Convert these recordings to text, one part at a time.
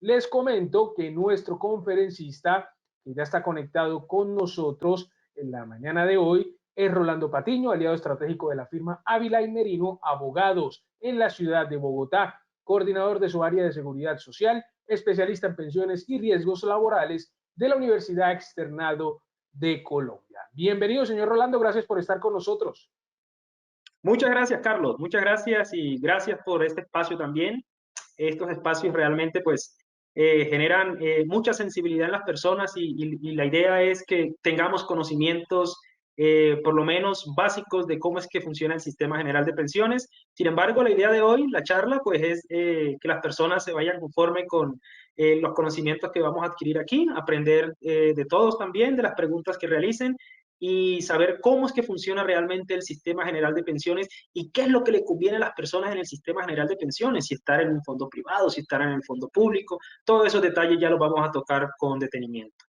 Les comento que nuestro conferencista, que ya está conectado con nosotros en la mañana de hoy, es Rolando Patiño, aliado estratégico de la firma Ávila y Merino Abogados en la ciudad de Bogotá, coordinador de su área de seguridad social, especialista en pensiones y riesgos laborales de la Universidad Externado de Colombia. Bienvenido, señor Rolando, gracias por estar con nosotros. Muchas gracias, Carlos. Muchas gracias y gracias por este espacio también. Estos espacios realmente pues generan mucha sensibilidad en las personas y la idea es que tengamos conocimientos por lo menos básicos de cómo es que funciona el sistema general de pensiones. Sin embargo, la idea de hoy, la charla, pues es que las personas se vayan conforme con los conocimientos que vamos a adquirir aquí, aprender de todos también, de las preguntas que realicen y saber cómo es que funciona realmente el sistema general de pensiones y qué es lo que le conviene a las personas en el sistema general de pensiones, si estar en un fondo privado, si estar en el fondo público, todos esos detalles ya los vamos a tocar con detenimiento.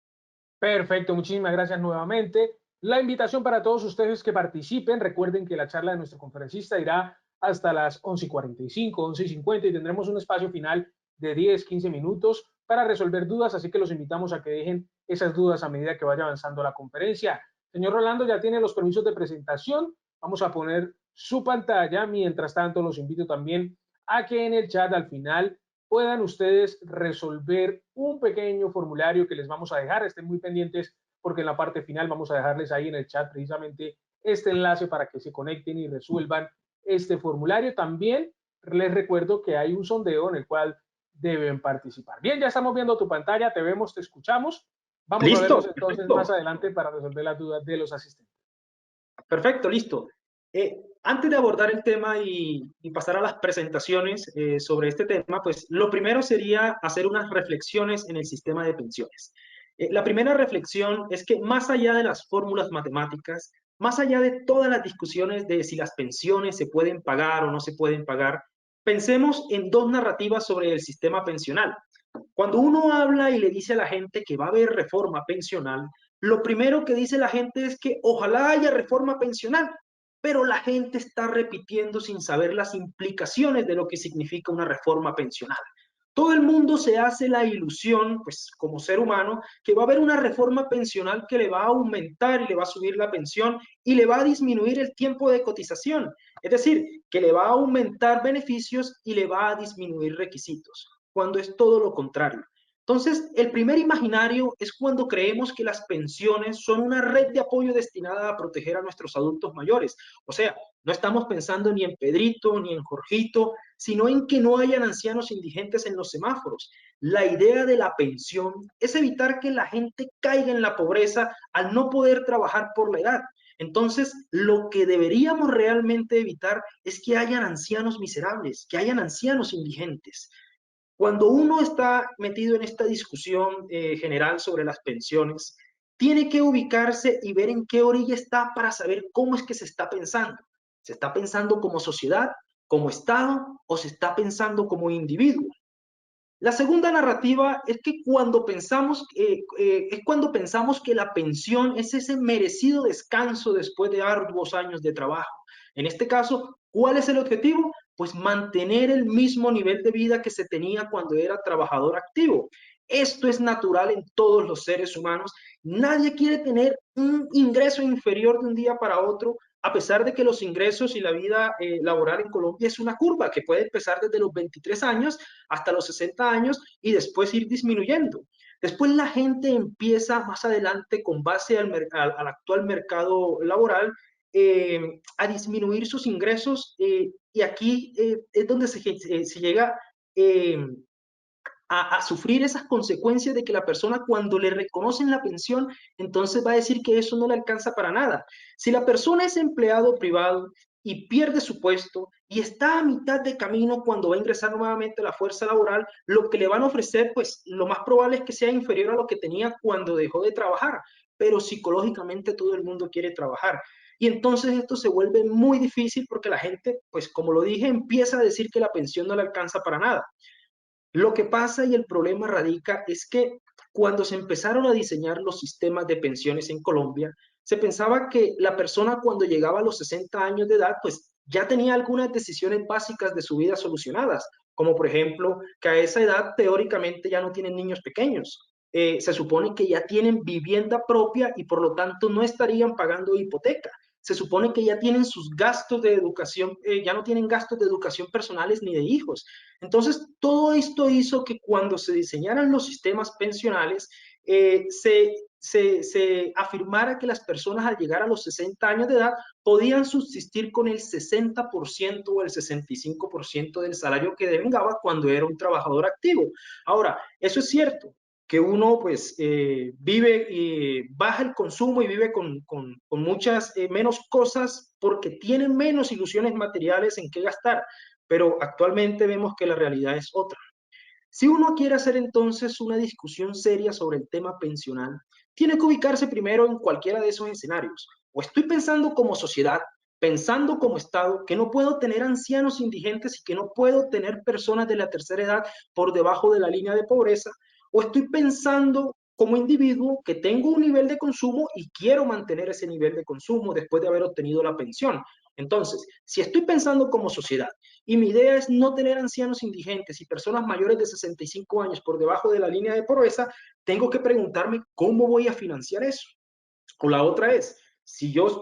Perfecto, muchísimas gracias nuevamente. La invitación para todos ustedes que participen, recuerden que la charla de nuestro conferencista irá hasta las 11:45, 11:50 y tendremos un espacio final de 10, 15 minutos para resolver dudas, así que los invitamos a que dejen esas dudas a medida que vaya avanzando la conferencia. Señor Rolando, ya tiene los permisos de presentación, vamos a poner su pantalla, mientras tanto los invito también a que en el chat al final puedan ustedes resolver un pequeño formulario que les vamos a dejar. Estén muy pendientes porque en la parte final vamos a dejarles ahí en el chat precisamente este enlace para que se conecten y resuelvan este formulario. También les recuerdo que hay un sondeo en el cual deben participar. Bien, ya estamos viendo tu pantalla, te vemos, te escuchamos. Vamos a vernos Listo, entonces más perfecto. adelante para resolver las dudas de los asistentes. Perfecto, listo. Antes de abordar el tema y pasar a las presentaciones sobre este tema, pues lo primero sería hacer unas reflexiones en el sistema de pensiones. La primera reflexión es que más allá de las fórmulas matemáticas, más allá de todas las discusiones de si las pensiones se pueden pagar o no se pueden pagar, pensemos en dos narrativas sobre el sistema pensional. Cuando uno habla y le dice a la gente que va a haber reforma pensional, lo primero que dice la gente es que ojalá haya reforma pensional, pero la gente está repitiendo sin saber las implicaciones de lo que significa una reforma pensional. Todo el mundo se hace la ilusión, pues como ser humano, que va a haber una reforma pensional que le va a aumentar y le va a subir la pensión y le va a disminuir el tiempo de cotización. Es decir, que le va a aumentar beneficios y le va a disminuir requisitos, cuando es todo lo contrario. Entonces, el primer imaginario es cuando creemos que las pensiones son una red de apoyo destinada a proteger a nuestros adultos mayores. O sea, no estamos pensando ni en Pedrito ni en Jorgito, sino en que no hayan ancianos indigentes en los semáforos. La idea de la pensión es evitar que la gente caiga en la pobreza al no poder trabajar por la edad. Entonces, lo que deberíamos realmente evitar es que hayan ancianos miserables, que hayan ancianos indigentes. Cuando uno está metido en esta discusión general sobre las pensiones, tiene que ubicarse y ver en qué orilla está para saber cómo es que se está pensando. ¿Se está pensando como sociedad, como Estado o se está pensando como individuo? La segunda narrativa es cuando pensamos que la pensión es ese merecido descanso después de arduos años de trabajo. En este caso, ¿cuál es el objetivo? Pues mantener el mismo nivel de vida que se tenía cuando era trabajador activo. Esto es natural en todos los seres humanos. Nadie quiere tener un ingreso inferior de un día para otro, a pesar de que los ingresos y la vida laboral en Colombia es una curva que puede empezar desde los 23 años hasta los 60 años y después ir disminuyendo. Después la gente empieza más adelante, con base al actual mercado laboral, a disminuir sus ingresos y aquí es donde se llega eh, a sufrir esas consecuencias de que la persona cuando le reconocen la pensión, entonces va a decir que eso no le alcanza para nada. Si la persona es empleado privado y pierde su puesto y está a mitad de camino cuando va a ingresar nuevamente a la fuerza laboral, lo que le van a ofrecer, pues lo más probable es que sea inferior a lo que tenía cuando dejó de trabajar, pero psicológicamente todo el mundo quiere trabajar. Y entonces esto se vuelve muy difícil porque la gente, pues como lo dije, empieza a decir que la pensión no le alcanza para nada. Lo que pasa y el problema radica es que cuando se empezaron a diseñar los sistemas de pensiones en Colombia, se pensaba que la persona cuando llegaba a los 60 años de edad, pues ya tenía algunas decisiones básicas de su vida solucionadas, como por ejemplo que a esa edad teóricamente ya no tienen niños pequeños. Se supone que ya tienen vivienda propia y por lo tanto no estarían pagando hipoteca. Se supone que ya tienen sus gastos de educación, ya no tienen gastos de educación personales ni de hijos. Entonces, todo esto hizo que cuando se diseñaran los sistemas pensionales, se afirmara que las personas al llegar a los 60 años de edad podían subsistir con el 60% o el 65% del salario que devengaba cuando era un trabajador activo. Ahora, eso es cierto, que uno pues vive y baja el consumo y vive con muchas menos cosas porque tiene menos ilusiones materiales en qué gastar, pero actualmente vemos que la realidad es otra. Si uno quiere hacer entonces una discusión seria sobre el tema pensional, tiene que ubicarse primero en cualquiera de esos escenarios. O estoy pensando como sociedad, pensando como Estado, que no puedo tener ancianos indigentes y que no puedo tener personas de la tercera edad por debajo de la línea de pobreza, o estoy pensando como individuo que tengo un nivel de consumo y quiero mantener ese nivel de consumo después de haber obtenido la pensión. Entonces, si estoy pensando como sociedad y mi idea es no tener ancianos indigentes y personas mayores de 65 años por debajo de la línea de pobreza, tengo que preguntarme cómo voy a financiar eso. O la otra es, si yo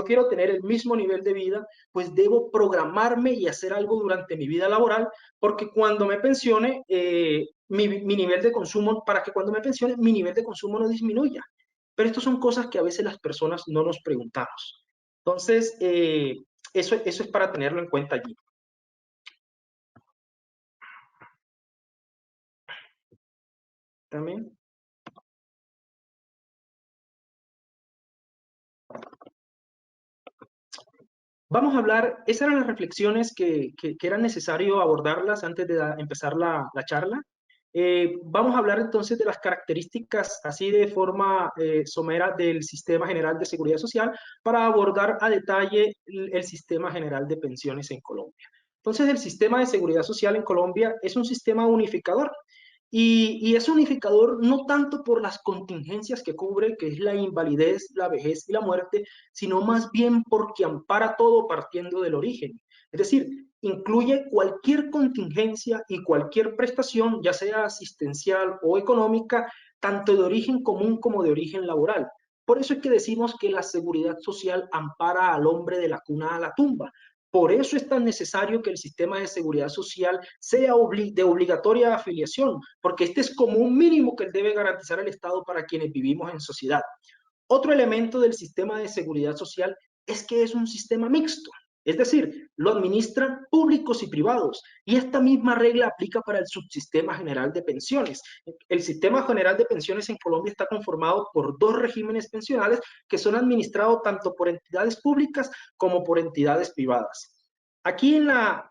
quiero tener el mismo nivel de vida, pues debo programarme y hacer algo durante mi vida laboral, porque cuando me pensione, mi nivel de consumo, para que cuando me pensione, mi nivel de consumo no disminuya. Pero estas son cosas que a veces las personas no nos preguntamos. Entonces, eso es para tenerlo en cuenta allí. También. Vamos a hablar, esas eran las reflexiones que eran necesario abordarlas antes de empezar la charla. Vamos a hablar entonces de las características así de forma somera del Sistema General de Seguridad Social para abordar a detalle el Sistema General de Pensiones en Colombia. Entonces, el Sistema de Seguridad Social en Colombia es un sistema unificador. Y es unificador no tanto por las contingencias que cubre, que es la invalidez, la vejez y la muerte, sino más bien porque ampara todo partiendo del origen. Es decir, incluye cualquier contingencia y cualquier prestación, ya sea asistencial o económica, tanto de origen común como de origen laboral. Por eso es que decimos que la seguridad social ampara al hombre de la cuna a la tumba. Por eso es tan necesario que el sistema de seguridad social sea de obligatoria afiliación, porque este es como un mínimo que debe garantizar el Estado para quienes vivimos en sociedad. Otro elemento del sistema de seguridad social es que es un sistema mixto, es decir, lo administran públicos y privados, y esta misma regla aplica para el subsistema general de pensiones. El sistema general de pensiones en Colombia está conformado por dos regímenes pensionales que son administrados tanto por entidades públicas como por entidades privadas. Aquí en la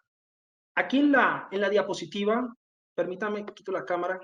diapositiva, permítame que quito la cámara,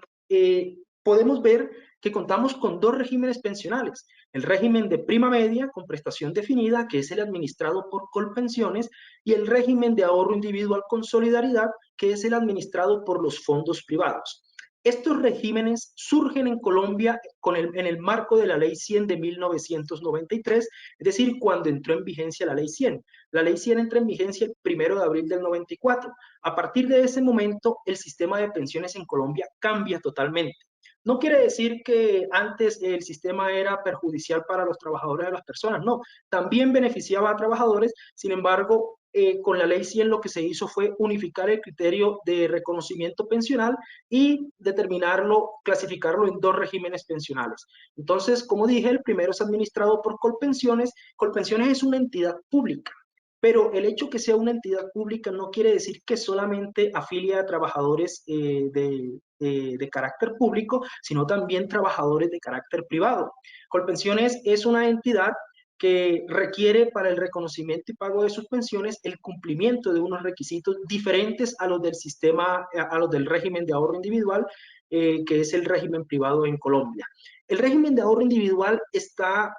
podemos ver que contamos con dos regímenes pensionales. El régimen de prima media con prestación definida, que es el administrado por Colpensiones, y el régimen de ahorro individual con solidaridad, que es el administrado por los fondos privados. Estos regímenes surgen en Colombia en el marco de la Ley 100 de 1993, es decir, cuando entró en vigencia la Ley 100. La Ley 100 entra en vigencia el 1 de abril del 94. A partir de ese momento, el sistema de pensiones en Colombia cambia totalmente. No quiere decir que antes el sistema era perjudicial para los trabajadores de las personas, no, también beneficiaba a trabajadores, sin embargo, con la ley 100 lo que se hizo fue unificar el criterio de reconocimiento pensional y determinarlo, clasificarlo en dos regímenes pensionales. Entonces, como dije, el primero es administrado por Colpensiones. Colpensiones es una entidad pública, pero el hecho que sea una entidad pública no quiere decir que solamente afilia a trabajadores de carácter público, sino también trabajadores de carácter privado. Colpensiones es una entidad que requiere para el reconocimiento y pago de sus pensiones el cumplimiento de unos requisitos diferentes a los del sistema, a los del régimen de ahorro individual, que es el régimen privado en Colombia. El régimen de ahorro individual está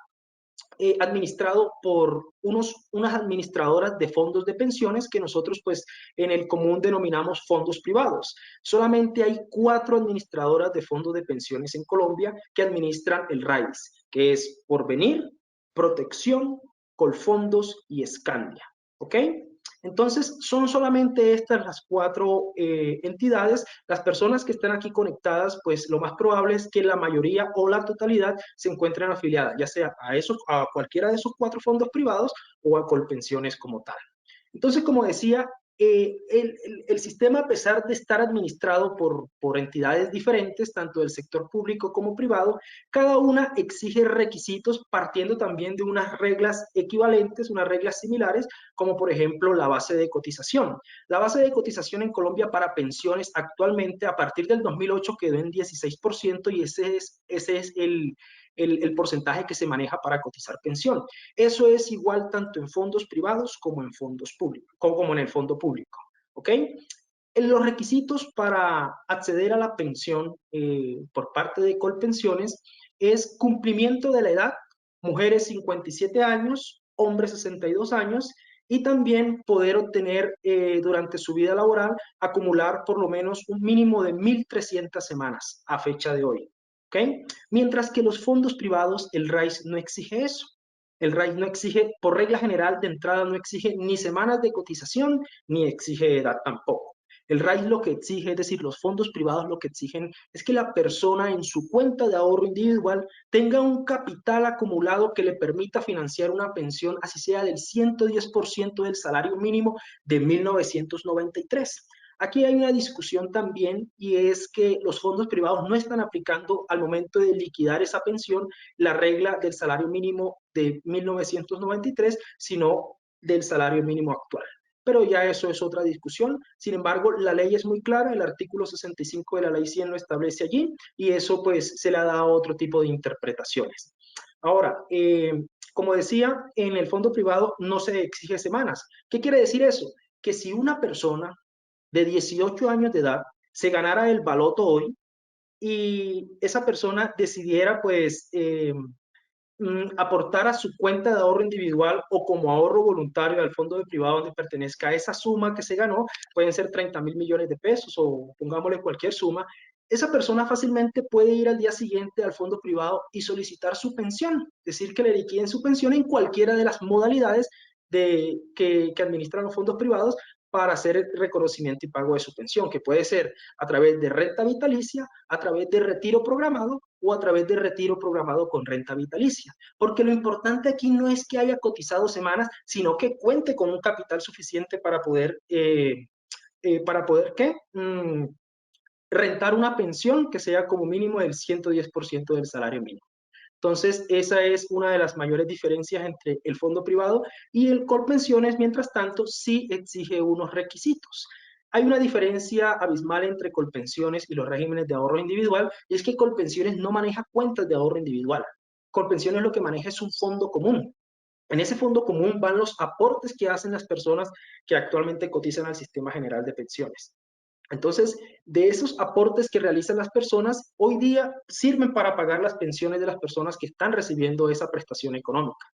administrado por unas administradoras de fondos de pensiones que nosotros pues en el común denominamos fondos privados. Solamente hay 4 administradoras de fondos de pensiones en Colombia que administran el RAIS, que es Porvenir, Protección, Colfondos y Escandia. ¿Ok? Entonces, son solamente estas las cuatro entidades. Las personas que están aquí conectadas, pues lo más probable es que la mayoría o la totalidad se encuentren afiliadas, ya sea a cualquiera de esos cuatro fondos privados o a Colpensiones como tal. Entonces, como decía, el sistema, a pesar de estar administrado por entidades diferentes, tanto del sector público como privado, cada una exige requisitos partiendo también de unas reglas equivalentes, unas reglas similares, como por ejemplo la base de cotización. La base de cotización en Colombia para pensiones actualmente, a partir del 2008, quedó en 16% y ese es el porcentaje que se maneja para cotizar pensión. Eso es igual tanto en fondos privados como en fondos públicos, como en el fondo público. ¿Ok? En los requisitos para acceder a la pensión por parte de Colpensiones es cumplimiento de la edad, mujeres 57 años, hombres 62 años, y también poder obtener durante su vida laboral, acumular por lo menos un mínimo de 1.300 semanas a fecha de hoy. ¿Okay? Mientras que los fondos privados, el RAIS no exige eso. El RAIS no exige, por regla general de entrada, no exige ni semanas de cotización, ni exige edad tampoco. El RAIS lo que exige, es decir, los fondos privados lo que exigen es que la persona en su cuenta de ahorro individual tenga un capital acumulado que le permita financiar una pensión, así sea del 110% del salario mínimo de 1993. Aquí hay una discusión también, y es que los fondos privados no están aplicando al momento de liquidar esa pensión la regla del salario mínimo de 1993, sino del salario mínimo actual. Pero ya eso es otra discusión. Sin embargo, la ley es muy clara, el artículo 65 de la ley 100 lo establece allí, y eso pues se le ha dado otro tipo de interpretaciones. Ahora, como decía, en el fondo privado no se exige semanas. ¿Qué quiere decir eso? Que si una persona de 18 años de edad se ganara el baloto hoy y esa persona decidiera pues aportar a su cuenta de ahorro individual o como ahorro voluntario al fondo de privado donde pertenezca a esa suma que se ganó, pueden ser 30.000 millones de pesos o pongámosle cualquier suma, esa persona fácilmente puede ir al día siguiente al fondo privado y solicitar su pensión, es decir, que le liquiden su pensión en cualquiera de las modalidades que administran los fondos privados para hacer el reconocimiento y pago de su pensión, que puede ser a través de renta vitalicia, a través de retiro programado o a través de retiro programado con renta vitalicia. Porque lo importante aquí no es que haya cotizado semanas, sino que cuente con un capital suficiente para poder ¿qué? Rentar una pensión que sea como mínimo del 110% del salario mínimo. Entonces, esa es una de las mayores diferencias entre el fondo privado y el Colpensiones. Mientras tanto, sí exige unos requisitos. Hay una diferencia abismal entre Colpensiones y los regímenes de ahorro individual, y es que Colpensiones no maneja cuentas de ahorro individual. Colpensiones lo que maneja es un fondo común. En ese fondo común van los aportes que hacen las personas que actualmente cotizan al Sistema General de Pensiones. Entonces, de esos aportes que realizan las personas, hoy día sirven para pagar las pensiones de las personas que están recibiendo esa prestación económica.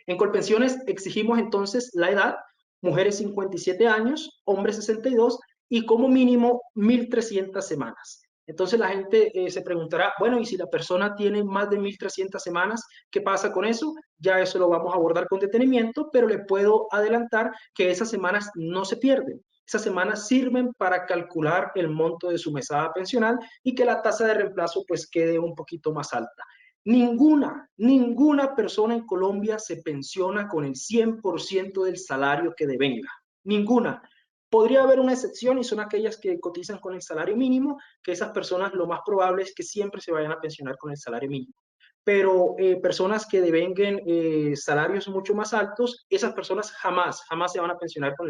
En Colpensiones exigimos entonces la edad, mujeres 57 años, hombres 62 y como mínimo 1.300 semanas. Entonces la gente se preguntará, bueno, y si la persona tiene más de 1.300 semanas, ¿qué pasa con eso? Ya eso lo vamos a abordar con detenimiento, pero le puedo adelantar que esas semanas no se pierden. Esas semanas sirven para calcular el monto de su mesada pensional y que la tasa de reemplazo pues quede un poquito más alta. Ninguna persona en Colombia se pensiona con el 100% del salario que devenga. Ninguna. Podría haber una excepción y son aquellas que cotizan con el salario mínimo, que esas personas lo más probable es que siempre se vayan a pensionar con el salario mínimo. Pero personas que devenguen salarios mucho más altos, esas personas jamás se van a pensionar con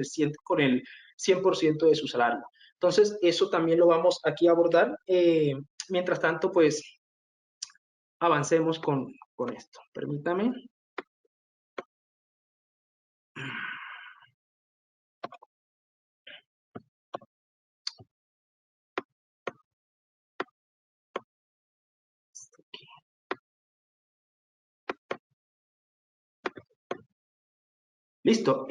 el 100% de su salario. Entonces, eso también lo vamos aquí a abordar. Mientras tanto, pues, avancemos con esto. Permítame. Listo.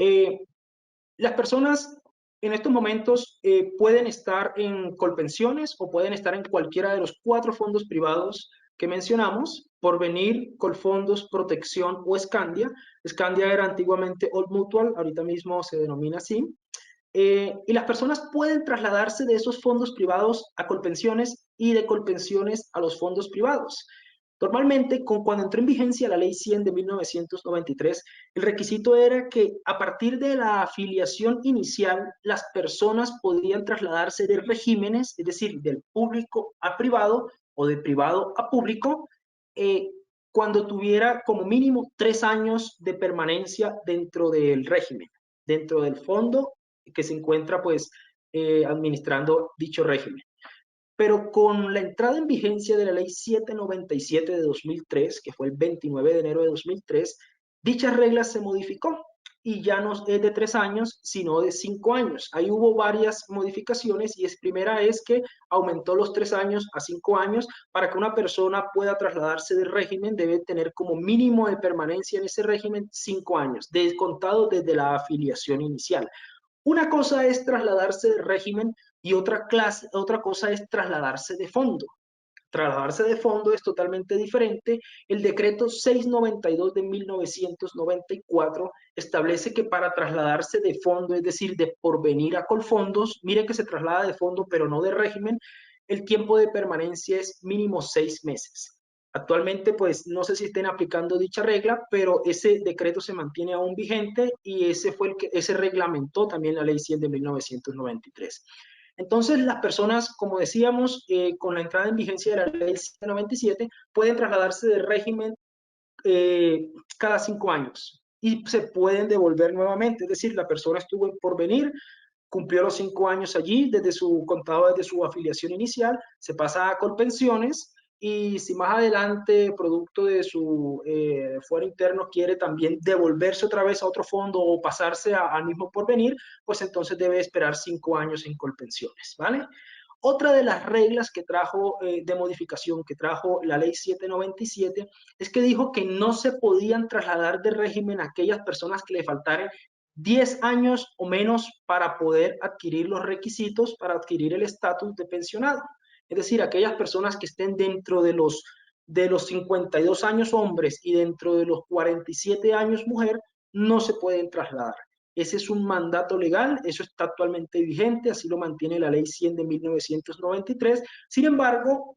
Las personas en estos momentos pueden estar en Colpensiones o pueden estar en cualquiera de los 4 fondos privados que mencionamos, Porvenir, Colfondos, Protección o Scandia. Scandia era antiguamente Old Mutual, ahorita mismo se denomina así. Y las personas pueden trasladarse de esos fondos privados a Colpensiones y de Colpensiones a los fondos privados. Normalmente, cuando entró en vigencia la Ley 100 de 1993, el requisito era que a partir de la afiliación inicial, las personas podían trasladarse de regímenes, es decir, del público a privado o de privado a público, eh, cuando tuviera como mínimo 3 años de permanencia dentro del régimen, dentro del fondo que se encuentra pues administrando dicho régimen. Pero con la entrada en vigencia de la Ley 797 de 2003, que fue el 29 de enero de 2003, dicha regla se modificó y ya no es de 3 años, sino de 5 años. Ahí hubo varias modificaciones y primera es que aumentó los 3 años a 5 años. Para que una persona pueda trasladarse del régimen debe tener como mínimo de permanencia en ese régimen 5 años, descontado desde la afiliación inicial. Una cosa es trasladarse de régimen y otra cosa es trasladarse de fondo. Trasladarse de fondo es totalmente diferente. El decreto 692 de 1994 establece que para trasladarse de fondo, es decir, de Porvenir a Colfondos, mire que se traslada de fondo pero no de régimen, el tiempo de permanencia es mínimo 6 meses. Actualmente, pues no sé si estén aplicando dicha regla, pero ese decreto se mantiene aún vigente y ese reglamentó también la Ley 100 de 1993. Entonces, las personas, como decíamos, con la entrada en vigencia de la Ley 197, pueden trasladarse de régimen cada 5 años y se pueden devolver nuevamente. Es decir, la persona estuvo en Porvenir, cumplió los 5 años allí, desde su contado, desde su afiliación inicial, se pasa a Colpensiones y si más adelante, producto de su fuero interno, quiere también devolverse otra vez a otro fondo o pasarse al mismo Porvenir, pues entonces debe esperar 5 años en Colpensiones, ¿vale? Otra de las reglas que trajo de modificación que trajo la ley 797 es que dijo que no se podían trasladar de régimen a aquellas personas que le faltaran 10 años o menos para poder adquirir los requisitos para adquirir el estatus de pensionado. Es decir, aquellas personas que estén dentro de los 52 años hombres y dentro de los 47 años mujer, no se pueden trasladar. Ese es un mandato legal, eso está actualmente vigente, así lo mantiene la ley 100 de 1993. Sin embargo,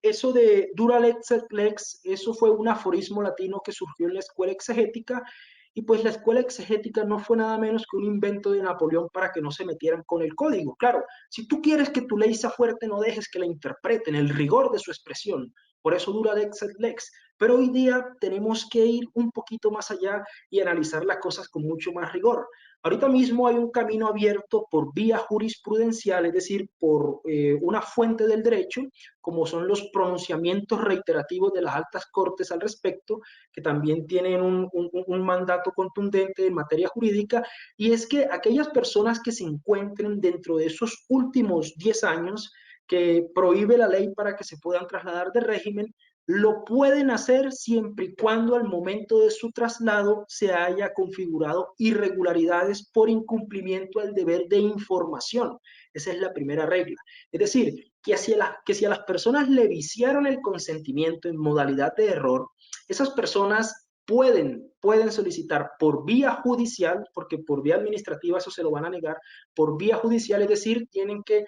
eso de dura lex et lex, eso fue un aforismo latino que surgió en la escuela exegética, y pues la escuela exegética no fue nada menos que un invento de Napoleón para que no se metieran con el código. Claro, si tú quieres que tu ley sea fuerte, no dejes que la interpreten, el rigor de su expresión. Por eso dura lex et lex. Pero hoy día tenemos que ir un poquito más allá y analizar las cosas con mucho más rigor. Ahorita mismo hay un camino abierto por vía jurisprudencial, es decir, por una fuente del derecho, como son los pronunciamientos reiterativos de las altas cortes al respecto, que también tienen un mandato contundente en materia jurídica, y es que aquellas personas que se encuentren dentro de esos últimos 10 años que prohíbe la ley para que se puedan trasladar de régimen, lo pueden hacer siempre y cuando al momento de su traslado se haya configurado irregularidades por incumplimiento del deber de información. Esa es la primera regla. Es decir, que si a las personas le viciaron el consentimiento en modalidad de error, esas personas pueden solicitar por vía judicial, porque por vía administrativa eso se lo van a negar, por vía judicial, es decir, tienen que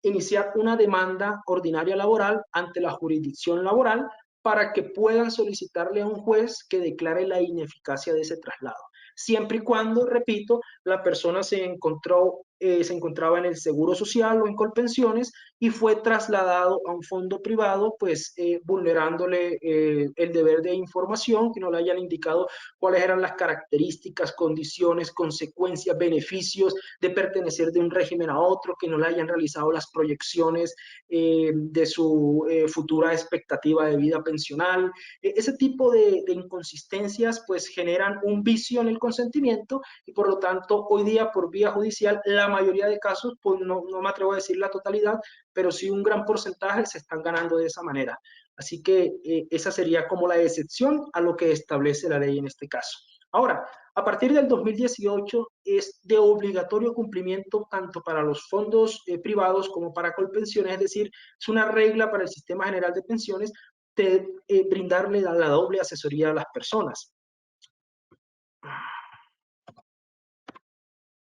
iniciar una demanda ordinaria laboral ante la jurisdicción laboral para que puedan solicitarle a un juez que declare la ineficacia de ese traslado. Siempre y cuando, repito, la persona se encontraba en el Seguro Social o en Colpensiones y fue trasladado a un fondo privado, pues vulnerándole el deber de información, que no le hayan indicado cuáles eran las características, condiciones, consecuencias, beneficios de pertenecer de un régimen a otro, que no le hayan realizado las proyecciones de su futura expectativa de vida pensional. Ese tipo de inconsistencias pues generan un vicio en el consentimiento y por lo tanto hoy día por vía judicial la mayoría de casos, pues no me atrevo a decir la totalidad, pero sí un gran porcentaje se están ganando de esa manera. Así que esa sería como la excepción a lo que establece la ley en este caso. Ahora, a partir del 2018 es de obligatorio cumplimiento tanto para los fondos privados como para Colpensiones, es decir, es una regla para el Sistema General de Pensiones de brindarle la doble asesoría a las personas.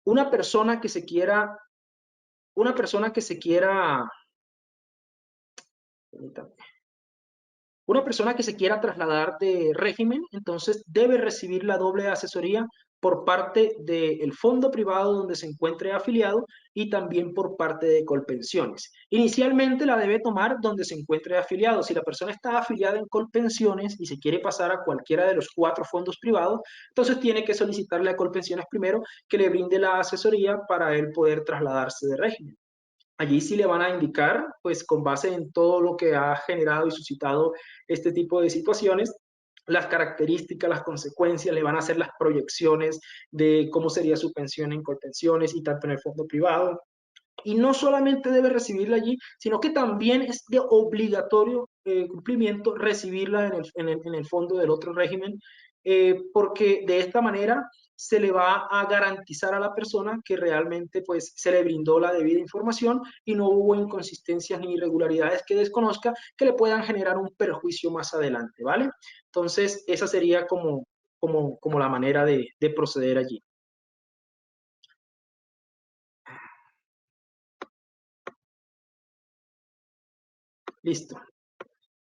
Una persona que se quiera, Una persona que se quiera trasladar de régimen, entonces debe recibir la doble asesoría por parte del fondo privado donde se encuentre afiliado y también por parte de Colpensiones. Inicialmente la debe tomar donde se encuentre afiliado. Si la persona está afiliada en Colpensiones y se quiere pasar a cualquiera de los 4 fondos privados, entonces tiene que solicitarle a Colpensiones primero que le brinde la asesoría para él poder trasladarse de régimen. Allí sí le van a indicar, pues con base en todo lo que ha generado y suscitado este tipo de situaciones, las características, las consecuencias, le van a hacer las proyecciones de cómo sería su pensión en Colpensiones y tanto en el fondo privado. Y no solamente debe recibirla allí, sino que también es de obligatorio cumplimiento recibirla en el fondo del otro régimen, porque de esta manera se le va a garantizar a la persona que realmente pues, se le brindó la debida información y no hubo inconsistencias ni irregularidades que desconozca que le puedan generar un perjuicio más adelante, ¿vale? Entonces, esa sería como la manera de proceder allí. Listo.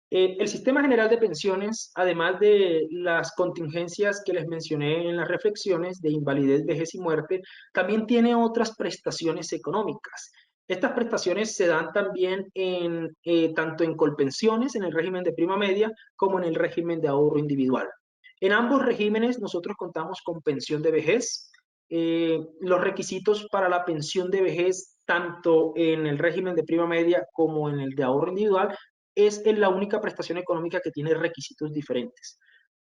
El Sistema General de Pensiones, además de las contingencias que les mencioné en las reflexiones de invalidez, vejez y muerte, también tiene otras prestaciones económicas. Estas prestaciones se dan también tanto en Colpensiones, en el régimen de prima media, como en el régimen de ahorro individual. En ambos regímenes nosotros contamos con pensión de vejez. Los requisitos para la pensión de vejez, tanto en el régimen de prima media como en el de ahorro individual, es la única prestación económica que tiene requisitos diferentes.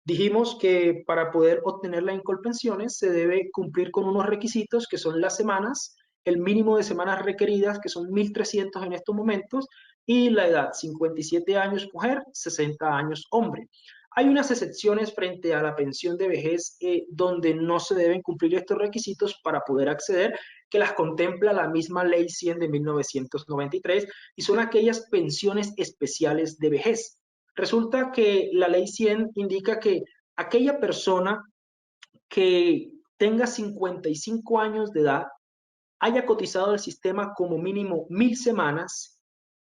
Dijimos que para poder obtener la Colpensiones se debe cumplir con unos requisitos que son las semanas, el mínimo de semanas requeridas, que son 1.300 en estos momentos, y la edad, 57 años mujer, 60 años hombre. Hay unas excepciones frente a la pensión de vejez donde no se deben cumplir estos requisitos para poder acceder, que las contempla la misma Ley 100 de 1993 y son aquellas pensiones especiales de vejez. Resulta que la Ley 100 indica que aquella persona que tenga 55 años de edad, haya cotizado al sistema como mínimo 1.000 semanas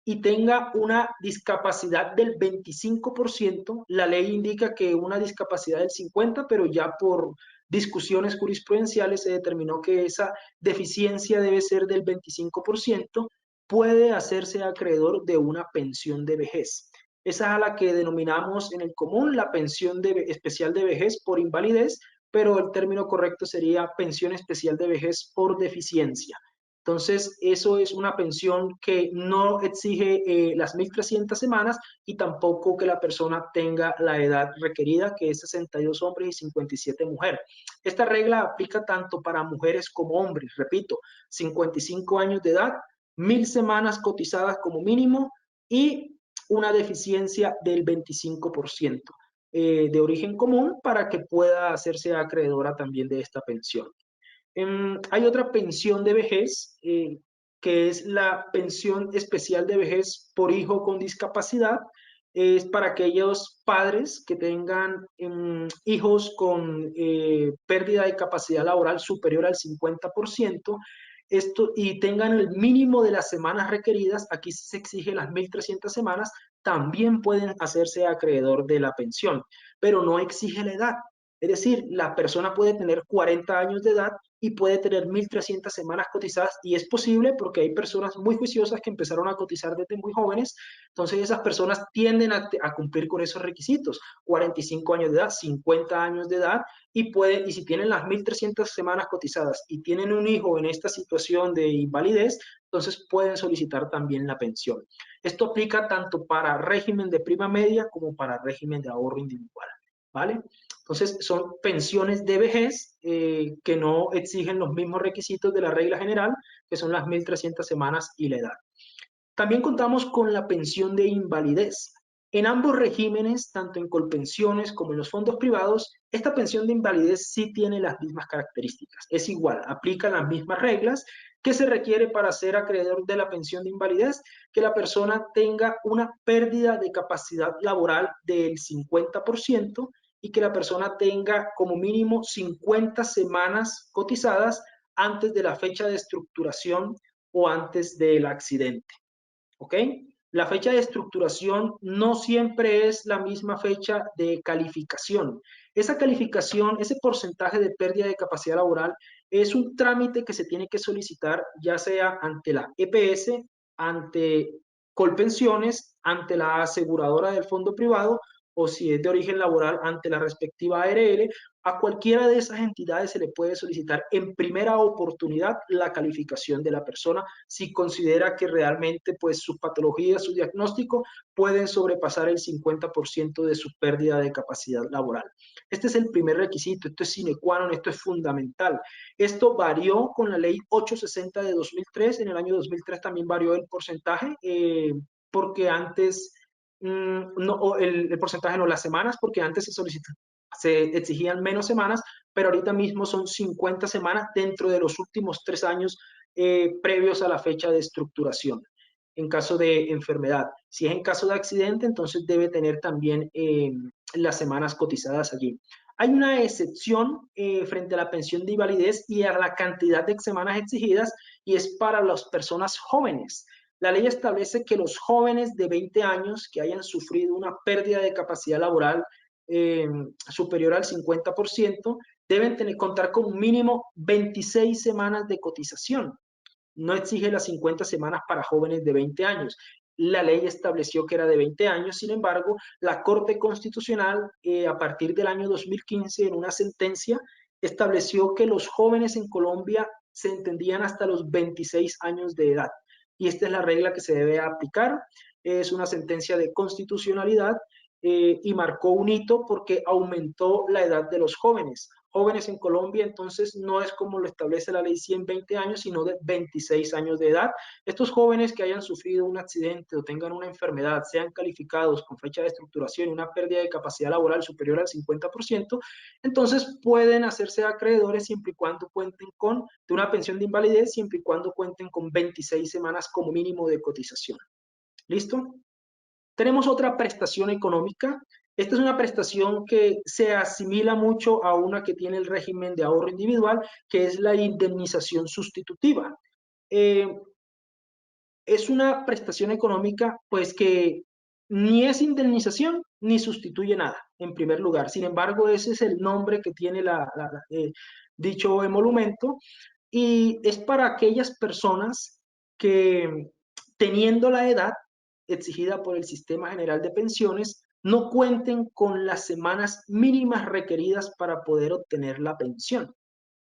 y tenga una discapacidad del 25%, la ley indica que una discapacidad del 50%, pero ya por discusiones jurisprudenciales se determinó que esa deficiencia debe ser del 25%, puede hacerse acreedor de una pensión de vejez. Esa es a la que denominamos en el común la pensión especial de vejez por invalidez, pero el término correcto sería pensión especial de vejez por deficiencia. Entonces, eso es una pensión que no exige las 1.300 semanas y tampoco que la persona tenga la edad requerida, que es 62 hombres y 57 mujeres. Esta regla aplica tanto para mujeres como hombres. Repito, 55 años de edad, 1.000 semanas cotizadas como mínimo y una deficiencia del 25%. De origen común para que pueda hacerse acreedora también de esta pensión. Hay otra pensión de vejez, que es la pensión especial de vejez por hijo con discapacidad. Es para aquellos padres que tengan hijos con pérdida de capacidad laboral superior al 50%, y tengan el mínimo de las semanas requeridas, aquí se exige las 1.300 semanas, también pueden hacerse acreedor de la pensión, pero no exige la edad. Es decir, la persona puede tener 40 años de edad y puede tener 1.300 semanas cotizadas y es posible porque hay personas muy juiciosas que empezaron a cotizar desde muy jóvenes, entonces esas personas tienden a cumplir con esos requisitos, 45 años de edad, 50 años de edad y si tienen las 1.300 semanas cotizadas y tienen un hijo en esta situación de invalidez, entonces pueden solicitar también la pensión. Esto aplica tanto para régimen de prima media como para régimen de ahorro individual, ¿vale? Entonces, son pensiones de vejez que no exigen los mismos requisitos de la regla general, que son las 1.300 semanas y la edad. También contamos con la pensión de invalidez. En ambos regímenes, tanto en Colpensiones como en los fondos privados, Esta pensión de invalidez sí tiene las mismas características, es igual, aplican las mismas reglas. ¿Qué se requiere para ser acreedor de la pensión de invalidez? Que la persona tenga una pérdida de capacidad laboral del 50% y que la persona tenga como mínimo 50 semanas cotizadas antes de la fecha de estructuración o antes del accidente. ¿Ok? La fecha de estructuración no siempre es la misma fecha de calificación. Esa calificación, ese porcentaje de pérdida de capacidad laboral, es un trámite que se tiene que solicitar ya sea ante la EPS, ante Colpensiones, ante la aseguradora del fondo privado o si es de origen laboral ante la respectiva ARL. A cualquiera de esas entidades se le puede solicitar en primera oportunidad la calificación de la persona si considera que realmente pues su patología, su diagnóstico pueden sobrepasar el 50% de su pérdida de capacidad laboral. Este es el primer requisito, esto es sine qua non, esto es fundamental. Esto varió con la ley 860 de 2003, en el año 2003 también varió el porcentaje, porque antes, no, el porcentaje no, las semanas, porque antes se exigían menos semanas, pero ahorita mismo son 50 semanas dentro de los últimos 3 años previos a la fecha de estructuración. En caso de enfermedad, si es en caso de accidente, entonces debe tener también las semanas cotizadas allí. Hay una excepción frente a la pensión de invalidez y a la cantidad de semanas exigidas, y es para las personas jóvenes. La ley establece que los jóvenes de 20 años que hayan sufrido una pérdida de capacidad laboral superior al 50%, deben contar con un mínimo 26 semanas de cotización. No exige las 50 semanas para jóvenes de 20 años. La ley estableció que era de 20 años, sin embargo, la Corte Constitucional, a partir del año 2015, en una sentencia, estableció que los jóvenes en Colombia se entendían hasta los 26 años de edad. Y esta es la regla que se debe aplicar. Es una sentencia de constitucionalidad y marcó un hito porque aumentó la edad de los jóvenes. Jóvenes en Colombia, entonces, no es como lo establece la ley 120 años, sino de 26 años de edad. Estos jóvenes que hayan sufrido un accidente o tengan una enfermedad, sean calificados con fecha de estructuración y una pérdida de capacidad laboral superior al 50%, entonces pueden hacerse acreedores siempre y cuando cuenten con de una pensión de invalidez, siempre y cuando cuenten con 26 semanas como mínimo de cotización. ¿Listo? Tenemos otra prestación económica. Esta es una prestación que se asimila mucho a una que tiene el régimen de ahorro individual, que es la indemnización sustitutiva. Es una prestación económica, pues que ni es indemnización ni sustituye nada, en primer lugar. Sin embargo, ese es el nombre que tiene dicho emolumento, y es para aquellas personas que, teniendo la edad exigida por el Sistema General de Pensiones, no cuenten con las semanas mínimas requeridas para poder obtener la pensión.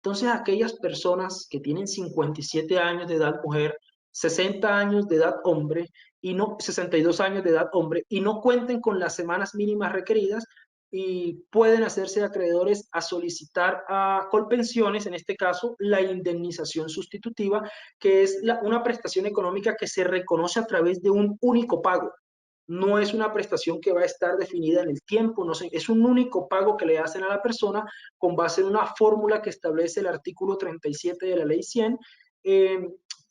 Entonces, aquellas personas que tienen 57 años de edad mujer, 60 años de edad hombre, y no 62 años de edad hombre, y no cuenten con las semanas mínimas requeridas, y pueden hacerse acreedores a solicitar a Colpensiones, en este caso, la indemnización sustitutiva, que es una prestación económica que se reconoce a través de un único pago. No es una prestación que va a estar definida en el tiempo, no sé, es un único pago que le hacen a la persona con base en una fórmula que establece el artículo 37 de la ley 100,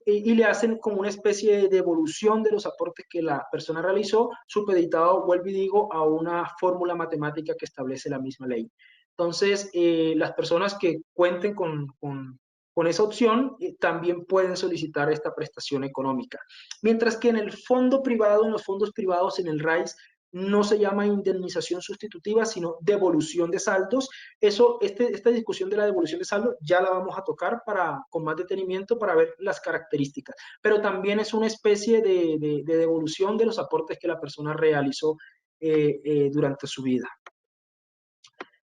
y le hacen como una especie de devolución de los aportes que la persona realizó, supeditado, vuelvo y digo, a una fórmula matemática que establece la misma ley. Entonces, las personas que cuenten con esa opción también pueden solicitar esta prestación económica. Mientras que en el fondo privado, en los fondos privados, en el RAIS, no se llama indemnización sustitutiva, sino devolución de saldos. Esta discusión de la devolución de saldo ya la vamos a tocar con más detenimiento para ver las características. Pero también es una especie de devolución de los aportes que la persona realizó durante su vida.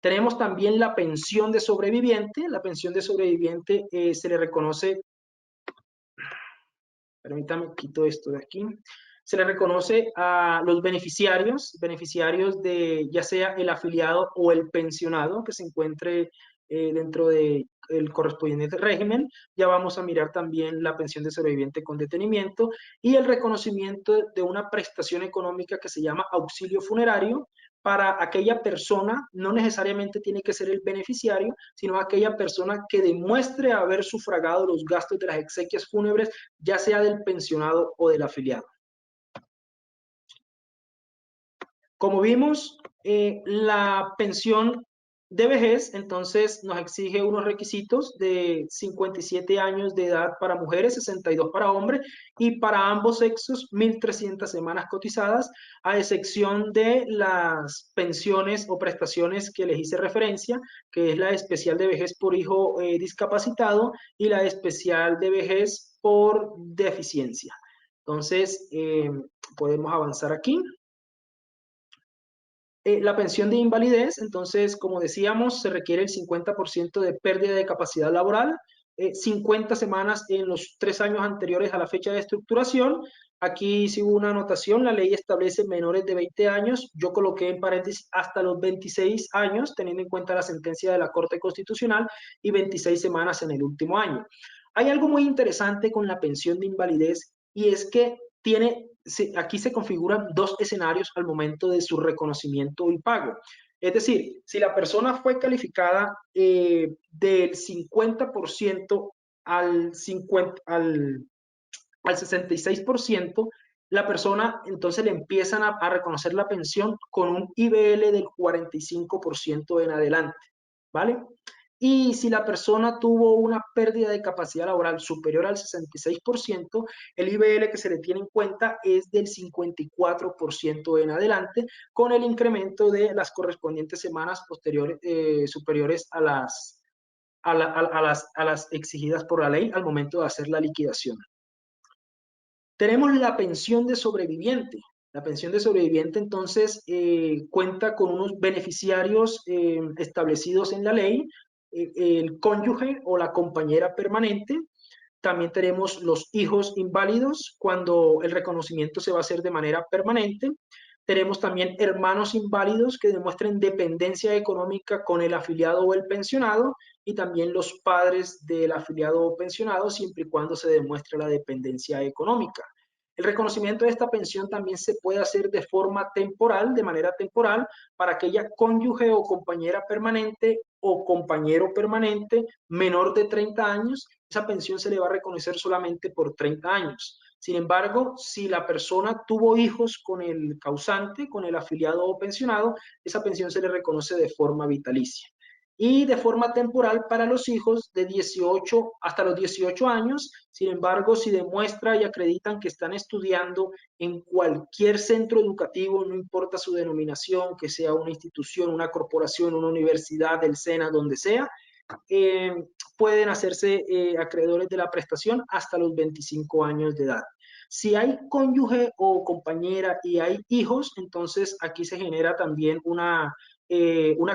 Tenemos también la pensión de sobreviviente. La pensión de sobreviviente se le reconoce, permítame, quito esto de aquí, se le reconoce a los beneficiarios de ya sea el afiliado o el pensionado que se encuentre dentro del correspondiente régimen. Ya vamos a mirar también la pensión de sobreviviente con detenimiento y el reconocimiento de una prestación económica que se llama auxilio funerario para aquella persona, no necesariamente tiene que ser el beneficiario, sino aquella persona que demuestre haber sufragado los gastos de las exequias fúnebres, ya sea del pensionado o del afiliado. Como vimos, la pensión de vejez, entonces, nos exige unos requisitos de 57 años de edad para mujeres, 62 para hombres, y para ambos sexos, 1.300 semanas cotizadas, a excepción de las pensiones o prestaciones que les hice referencia, que es la especial de vejez por hijo discapacitado y la especial de vejez por deficiencia. Entonces, podemos avanzar aquí. La pensión de invalidez, entonces, como decíamos, se requiere el 50% de pérdida de capacidad laboral, 50 semanas en los 3 años anteriores a la fecha de estructuración. Aquí sí hubo una anotación, la ley establece menores de 20 años, yo coloqué en paréntesis hasta los 26 años, teniendo en cuenta la sentencia de la Corte Constitucional, y 26 semanas en el último año. Hay algo muy interesante con la pensión de invalidez, y es que aquí se configuran dos escenarios al momento de su reconocimiento y pago. Es decir, si la persona fue calificada del 50% al 66%, la persona entonces le empiezan a reconocer la pensión con un IBL del 45% en adelante, ¿vale? Y si la persona tuvo una pérdida de capacidad laboral superior al 66%, el IBL que se le tiene en cuenta es del 54% en adelante, con el incremento de las correspondientes semanas posteriores, superiores a las exigidas por la ley al momento de hacer la liquidación. Tenemos la pensión de sobreviviente. La pensión de sobreviviente, entonces, cuenta con unos beneficiarios establecidos en la ley, el cónyuge o la compañera permanente. También tenemos los hijos inválidos, cuando el reconocimiento se va a hacer de manera permanente. Tenemos también hermanos inválidos que demuestren dependencia económica con el afiliado o el pensionado, y también los padres del afiliado o pensionado, siempre y cuando se demuestre la dependencia económica. El reconocimiento de esta pensión también se puede hacer de forma temporal, de manera temporal, para aquella cónyuge o compañera permanente o compañero permanente menor de 30 años. Esa pensión se le va a reconocer solamente por 30 años. Sin embargo, si la persona tuvo hijos con el causante, con el afiliado o pensionado, esa pensión se le reconoce de forma vitalicia. Y de forma temporal para los hijos de 18 hasta los 18 años. Sin embargo, si demuestra y acreditan que están estudiando en cualquier centro educativo, no importa su denominación, que sea una institución, una corporación, una universidad, el SENA, donde sea, pueden hacerse acreedores de la prestación hasta los 25 años de edad. Si hay cónyuge o compañera y hay hijos, entonces aquí se genera también una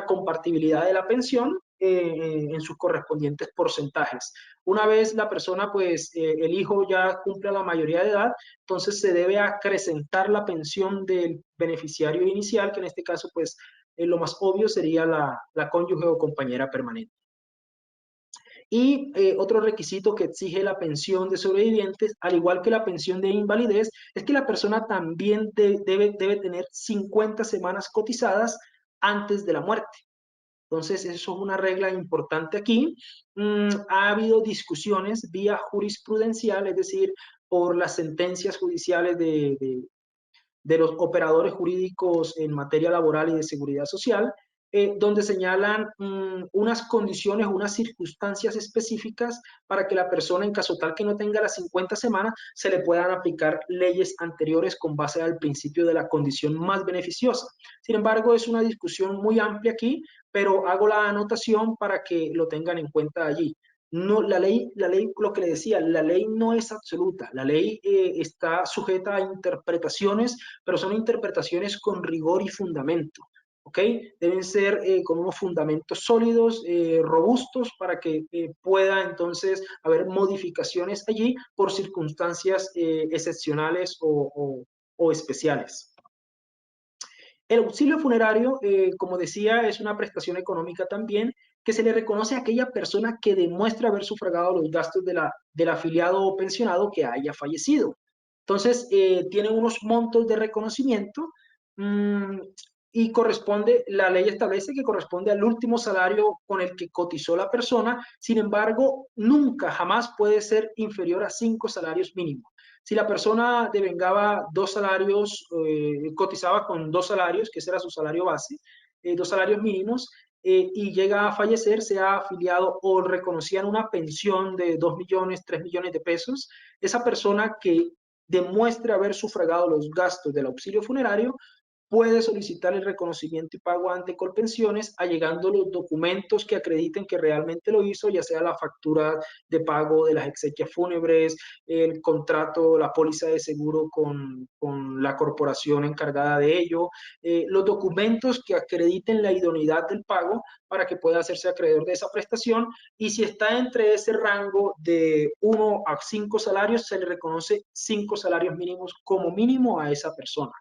compartibilidad de la pensión en sus correspondientes porcentajes. Una vez la persona, pues, el hijo ya cumple la mayoría de edad, entonces se debe acrecentar la pensión del beneficiario inicial, que en este caso, pues, lo más obvio sería la cónyuge o compañera permanente. Y otro requisito que exige la pensión de sobrevivientes, al igual que la pensión de invalidez, es que la persona también debe tener 50 semanas cotizadas antes de la muerte. Entonces, eso es una regla importante aquí. Ha habido discusiones vía jurisprudencial, es decir, por las sentencias judiciales de los operadores jurídicos en materia laboral y de seguridad social, donde señalan unas condiciones, unas circunstancias específicas para que la persona, en caso tal que no tenga las 50 semanas, se le puedan aplicar leyes anteriores con base al principio de la condición más beneficiosa. Sin embargo, es una discusión muy amplia aquí, pero hago la anotación para que lo tengan en cuenta allí. No, la ley, lo que le decía, la ley no es absoluta, la ley está sujeta a interpretaciones, pero son interpretaciones con rigor y fundamento, ¿ok? Deben ser con unos fundamentos sólidos, robustos, para que pueda entonces haber modificaciones allí por circunstancias excepcionales o especiales. El auxilio funerario, como decía, es una prestación económica también que se le reconoce a aquella persona que demuestra haber sufragado los gastos del afiliado o pensionado que haya fallecido. Entonces, tiene unos montos de reconocimiento y la ley establece que corresponde al último salario con el que cotizó la persona. Sin embargo, nunca, jamás puede ser inferior a 5 salarios mínimos. Si la persona devengaba 2 salarios, cotizaba con 2 salarios, que ese era su salario base, 2 salarios mínimos, y llega a fallecer, se ha afiliado o reconocían una pensión de 2 millones, 3 millones de pesos, esa persona que demuestre haber sufragado los gastos del auxilio funerario puede solicitar el reconocimiento y pago ante Colpensiones, allegando los documentos que acrediten que realmente lo hizo, ya sea la factura de pago de las exequias fúnebres, el contrato, la póliza de seguro con la corporación encargada de ello, los documentos que acrediten la idoneidad del pago para que pueda hacerse acreedor de esa prestación, y si está entre ese rango de 1 a 5 salarios, se le reconoce 5 salarios mínimos como mínimo a esa persona.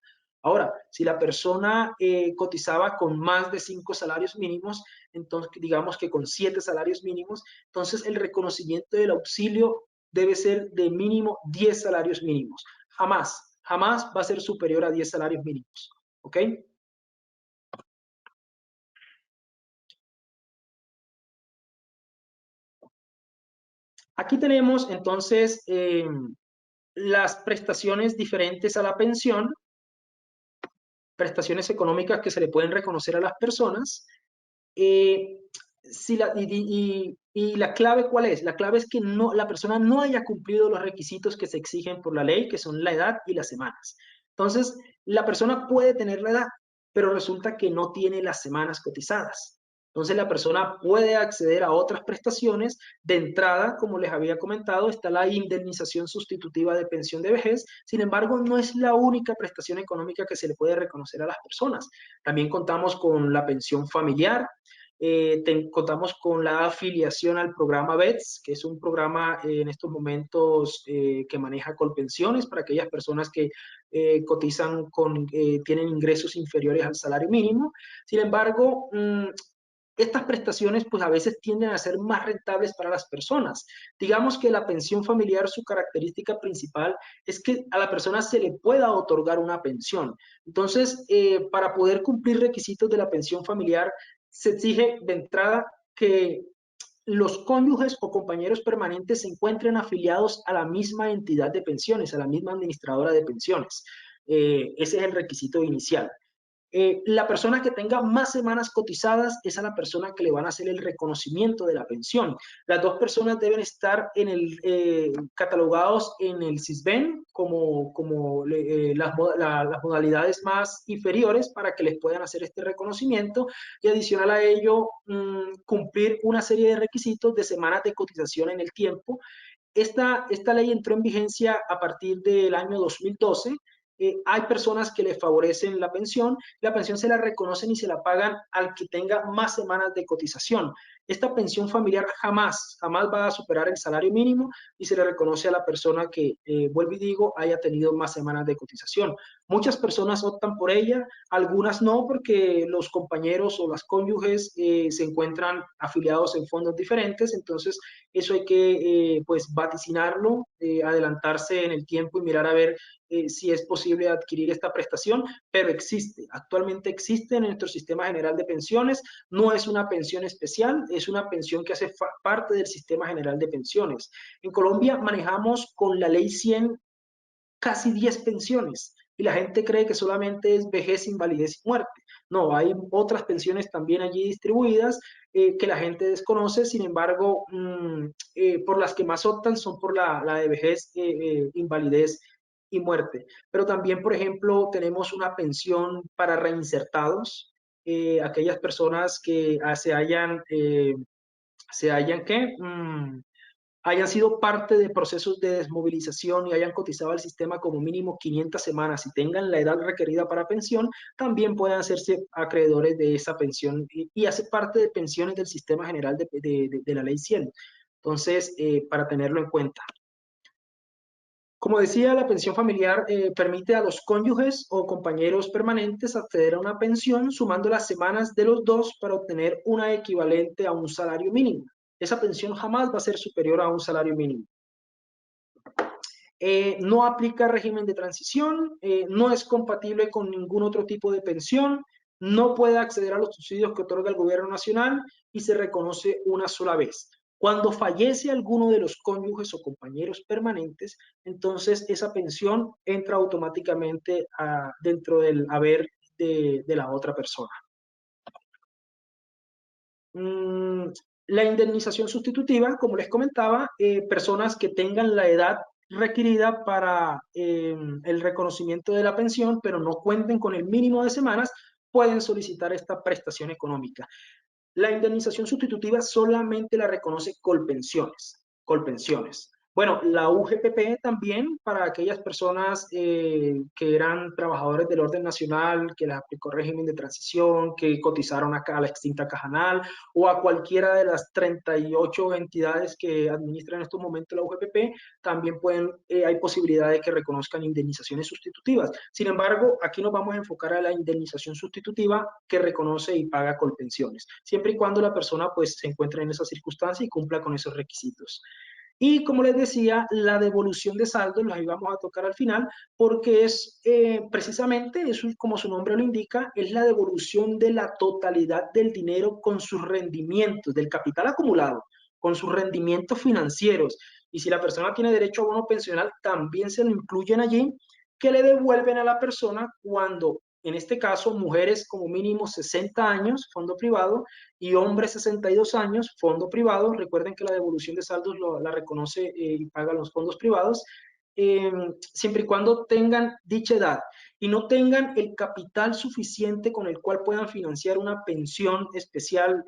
Ahora, si la persona cotizaba con más de 5 salarios mínimos, entonces digamos que con 7 salarios mínimos, entonces el reconocimiento del auxilio debe ser de mínimo 10 salarios mínimos. Jamás, jamás va a ser superior a 10 salarios mínimos. ¿Ok? Aquí tenemos entonces las prestaciones diferentes a la pensión, prestaciones económicas que se le pueden reconocer a las personas. Y la clave, ¿cuál es? La clave es que la persona no haya cumplido los requisitos que se exigen por la ley, que son la edad y las semanas. Entonces, la persona puede tener la edad, pero resulta que no tiene las semanas cotizadas. Entonces, la persona puede acceder a otras prestaciones. De entrada, como les había comentado, está la indemnización sustitutiva de pensión de vejez. Sin embargo, no es la única prestación económica que se le puede reconocer a las personas. También contamos con la pensión familiar. Contamos con la afiliación al programa BETS, que es un programa en estos momentos que maneja Colpensiones para aquellas personas que cotizan tienen ingresos inferiores al salario mínimo. Sin embargo, estas prestaciones pues a veces tienden a ser más rentables para las personas. Digamos que la pensión familiar, su característica principal es que a la persona se le pueda otorgar una pensión. Entonces, para poder cumplir requisitos de la pensión familiar, se exige de entrada que los cónyuges o compañeros permanentes se encuentren afiliados a la misma entidad de pensiones, a la misma administradora de pensiones. Ese es el requisito inicial. La persona que tenga más semanas cotizadas es a la persona que le van a hacer el reconocimiento de la pensión. Las dos personas deben estar catalogados en el SISBEN como las modalidades más inferiores para que les puedan hacer este reconocimiento, y adicional a ello cumplir una serie de requisitos de semanas de cotización en el tiempo. Esta ley entró en vigencia a partir del año 2012. Hay personas que le favorecen la pensión se la reconocen y se la pagan al que tenga más semanas de cotización. Esta pensión familiar jamás va a superar el salario mínimo y se le reconoce a la persona que, vuelvo y digo, haya tenido más semanas de cotización. Muchas personas optan por ella, algunas no, porque los compañeros o las cónyuges se encuentran afiliados en fondos diferentes, entonces eso hay que pues vaticinarlo, adelantarse en el tiempo y mirar a ver si es posible adquirir esta prestación, pero existe, actualmente existe en nuestro sistema general de pensiones. No es una pensión especial, es una pensión que hace parte del sistema general de pensiones. En Colombia manejamos con la ley 100 casi 10 pensiones y la gente cree que solamente es vejez, invalidez y muerte. No, hay otras pensiones también allí distribuidas que la gente desconoce. Sin embargo, por las que más optan son por la de vejez, invalidez y muerte. Pero también, por ejemplo, tenemos una pensión para reinsertados, aquellas personas que hayan sido parte de procesos de desmovilización y hayan cotizado al sistema como mínimo 500 semanas y tengan la edad requerida para pensión, también pueden hacerse acreedores de esa pensión y hacer parte de pensiones del sistema general de la ley 100. Entonces, para tenerlo en cuenta. Como decía, la pensión familiar permite a los cónyuges o compañeros permanentes acceder a una pensión sumando las semanas de los dos para obtener una equivalente a un salario mínimo. Esa pensión jamás va a ser superior a un salario mínimo. No aplica régimen de transición, no es compatible con ningún otro tipo de pensión, no puede acceder a los subsidios que otorga el gobierno nacional y se reconoce una sola vez. Cuando fallece alguno de los cónyuges o compañeros permanentes, entonces esa pensión entra automáticamente dentro del haber de la otra persona. La indemnización sustitutiva, como les comentaba, personas que tengan la edad requerida para el reconocimiento de la pensión, pero no cuenten con el mínimo de semanas, pueden solicitar esta prestación económica. La indemnización sustitutiva solamente la reconoce Colpensiones. Colpensiones. Bueno, la UGPP también para aquellas personas que eran trabajadores del orden nacional, que les aplicó régimen de transición, que cotizaron acá a la extinta Cajanal o a cualquiera de las 38 entidades que administran en estos momentos la UGPP, también hay posibilidad de que reconozcan indemnizaciones sustitutivas. Sin embargo, aquí nos vamos a enfocar a la indemnización sustitutiva que reconoce y paga Colpensiones, siempre y cuando la persona pues se encuentre en esa circunstancia y cumpla con esos requisitos. Y como les decía, la devolución de saldos la íbamos a tocar al final porque es precisamente, eso como su nombre lo indica, es la devolución de la totalidad del dinero con sus rendimientos, del capital acumulado, con sus rendimientos financieros. Y si la persona tiene derecho a bono pensional, también se lo incluyen allí, que le devuelven a la persona cuando, en este caso, mujeres como mínimo 60 años, fondo privado, y hombres 62 años, fondo privado. Recuerden que la devolución de saldos la reconoce y paga los fondos privados, siempre y cuando tengan dicha edad y no tengan el capital suficiente con el cual puedan financiar una pensión especial,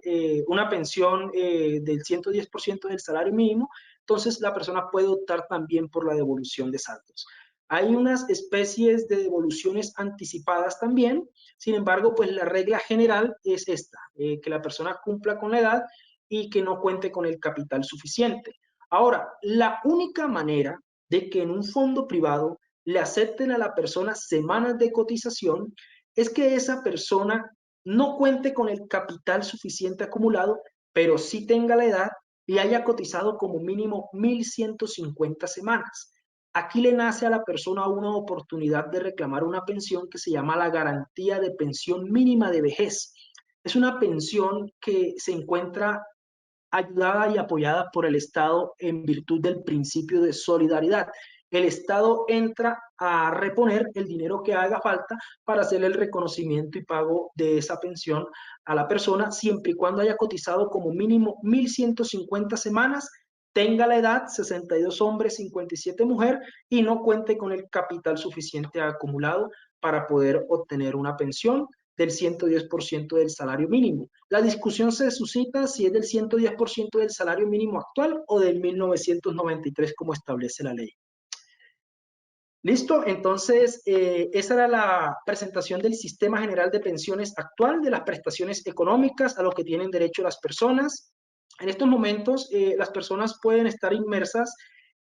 una pensión del 110% del salario mínimo, entonces la persona puede optar también por la devolución de saldos. Hay unas especies de devoluciones anticipadas también, sin embargo, pues la regla general es esta, que la persona cumpla con la edad y que no cuente con el capital suficiente. Ahora, la única manera de que en un fondo privado le acepten a la persona semanas de cotización es que esa persona no cuente con el capital suficiente acumulado, pero sí tenga la edad y haya cotizado como mínimo 1.150 semanas. Aquí le nace a la persona una oportunidad de reclamar una pensión que se llama la garantía de pensión mínima de vejez. Es una pensión que se encuentra ayudada y apoyada por el Estado en virtud del principio de solidaridad. El Estado entra a reponer el dinero que haga falta para hacer el reconocimiento y pago de esa pensión a la persona, siempre y cuando haya cotizado como mínimo 1.150 semanas, tenga la edad, 62 hombres, 57 mujeres, y no cuente con el capital suficiente acumulado para poder obtener una pensión del 110% del salario mínimo. La discusión se suscita si es del 110% del salario mínimo actual o del 1993 como establece la ley. ¿Listo? Entonces, esa era la presentación del Sistema General de Pensiones actual, de las prestaciones económicas a lo que tienen derecho las personas. En estos momentos, las personas pueden estar inmersas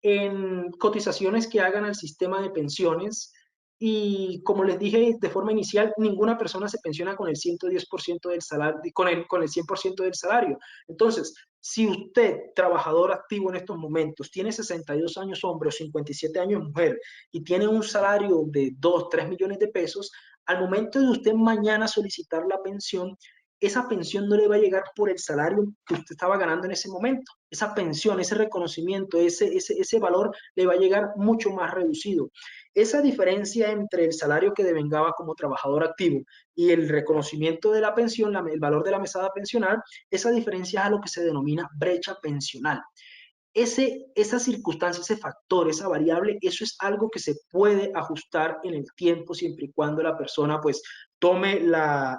en cotizaciones que hagan al sistema de pensiones y, como les dije de forma inicial, ninguna persona se pensiona con el 110% del salario, con el 100% del salario. Entonces, si usted, trabajador activo en estos momentos, tiene 62 años hombre o 57 años mujer y tiene un salario de 2, 3 millones de pesos, al momento de usted mañana solicitar la pensión, esa pensión no le va a llegar por el salario que usted estaba ganando en ese momento. Esa pensión, ese reconocimiento, ese valor le va a llegar mucho más reducido. Esa diferencia entre el salario que devengaba como trabajador activo y el reconocimiento de la pensión, el valor de la mesada pensional, esa diferencia es a lo que se denomina brecha pensional. Esa circunstancia, ese factor, esa variable, eso es algo que se puede ajustar en el tiempo siempre y cuando la persona pues tome la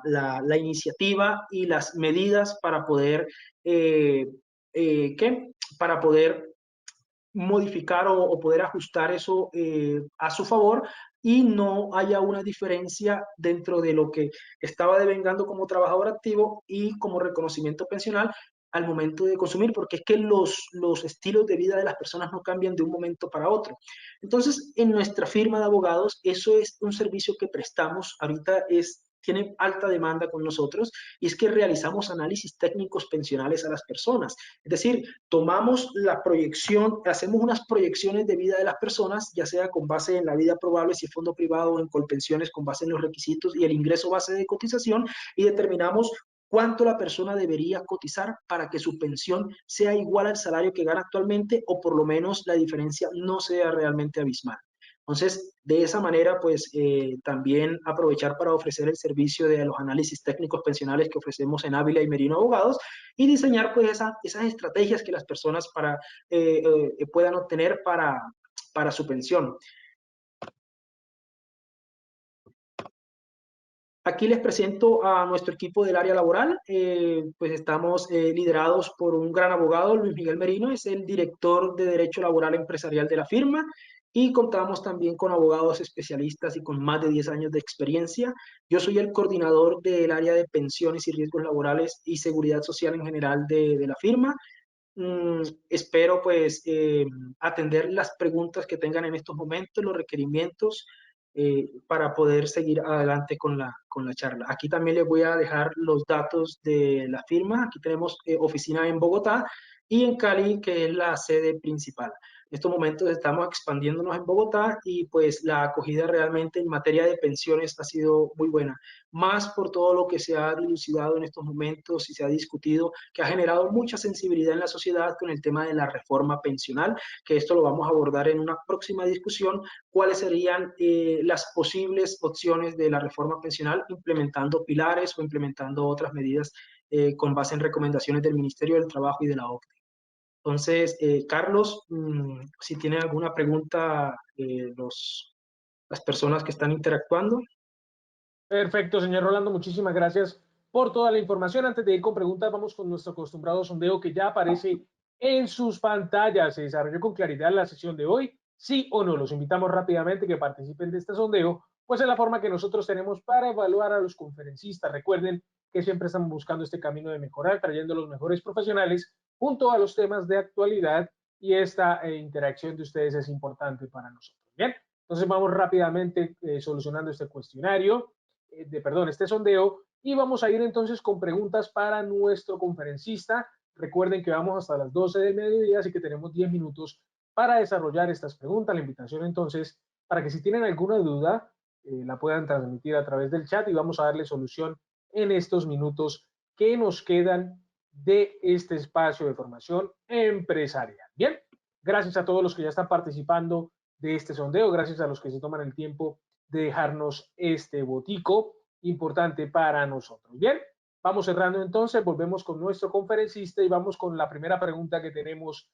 iniciativa y las medidas para poder, para poder modificar o poder ajustar eso a su favor y no haya una diferencia dentro de lo que estaba devengando como trabajador activo y como reconocimiento pensional al momento de consumir, porque es que los estilos de vida de las personas no cambian de un momento para otro. Entonces, en nuestra firma de abogados, eso es un servicio que prestamos. Ahorita es tiene alta demanda con nosotros, y es que realizamos análisis técnicos pensionales a las personas. Es decir, tomamos la proyección, hacemos unas proyecciones de vida de las personas, ya sea con base en la vida probable, si es fondo privado, o en Colpensiones, con base en los requisitos y el ingreso base de cotización, y determinamos cuánto la persona debería cotizar para que su pensión sea igual al salario que gana actualmente, o por lo menos la diferencia no sea realmente abismal. Entonces, de esa manera, pues también aprovechar para ofrecer el servicio de los análisis técnicos pensionales que ofrecemos en Ávila y Merino Abogados, y diseñar pues esas estrategias que las personas puedan obtener para su pensión. Aquí les presento a nuestro equipo del área laboral. Pues estamos liderados por un gran abogado, Luis Miguel Merino, es el director de Derecho Laboral Empresarial de la firma, y contamos también con abogados especialistas y con más de 10 años de experiencia. Yo soy el coordinador del área de pensiones y riesgos laborales y seguridad social en general de la firma. Espero pues atender las preguntas que tengan en estos momentos, los requerimientos, para poder seguir adelante con la charla. Aquí también les voy a dejar los datos de la firma. Aquí tenemos oficina en Bogotá y en Cali, que es la sede principal. En estos momentos estamos expandiéndonos en Bogotá, y pues la acogida realmente en materia de pensiones ha sido muy buena, más por todo lo que se ha dilucidado en estos momentos y se ha discutido, que ha generado mucha sensibilidad en la sociedad con el tema de la reforma pensional, que esto lo vamos a abordar en una próxima discusión, cuáles serían las posibles opciones de la reforma pensional, implementando pilares o implementando otras medidas con base en recomendaciones del Ministerio del Trabajo y de la OCDE. Entonces, Carlos, si tienen alguna pregunta, las personas que están interactuando. Perfecto, señor Rolando, muchísimas gracias por toda la información. Antes de ir con preguntas, vamos con nuestro acostumbrado sondeo que ya aparece en sus pantallas. ¿Se desarrolló con claridad la sesión de hoy? ¿Sí o no? Los invitamos rápidamente que participen de este sondeo, pues es la forma que nosotros tenemos para evaluar a los conferencistas. Recuerden que siempre estamos buscando este camino de mejorar, trayendo los mejores profesionales junto a los temas de actualidad, y esta interacción de ustedes es importante para nosotros. Bien, entonces vamos rápidamente solucionando este cuestionario. Este sondeo, y vamos a ir entonces con preguntas para nuestro conferencista. Recuerden que vamos hasta las 12 del mediodía, así que tenemos 10 minutos para desarrollar estas preguntas. La invitación entonces para que si tienen alguna duda la puedan transmitir a través del chat, y vamos a darle solución en estos minutos que nos quedan de este espacio de formación empresarial. Bien, gracias a todos los que ya están participando de este sondeo, gracias a los que se toman el tiempo de dejarnos este botico importante para nosotros. Bien, vamos cerrando entonces, volvemos con nuestro conferencista y vamos con la primera pregunta que tenemos